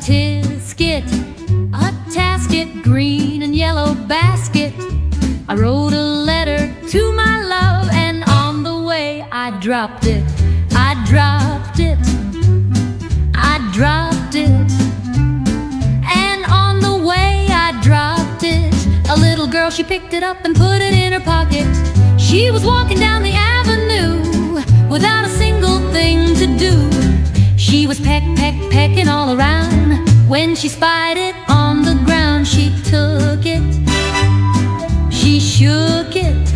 tisket, a tasket, green and yellow basket. I wrote a letter to my love, and on the way I dropped it. I dropped it. I dropped it. And on the way I dropped it, a little girl, she picked it up and put it in her pocket. She was walking down the avenue without a single thing to do. She was pecking all around. When she spied it on the ground, she took it, she shook it,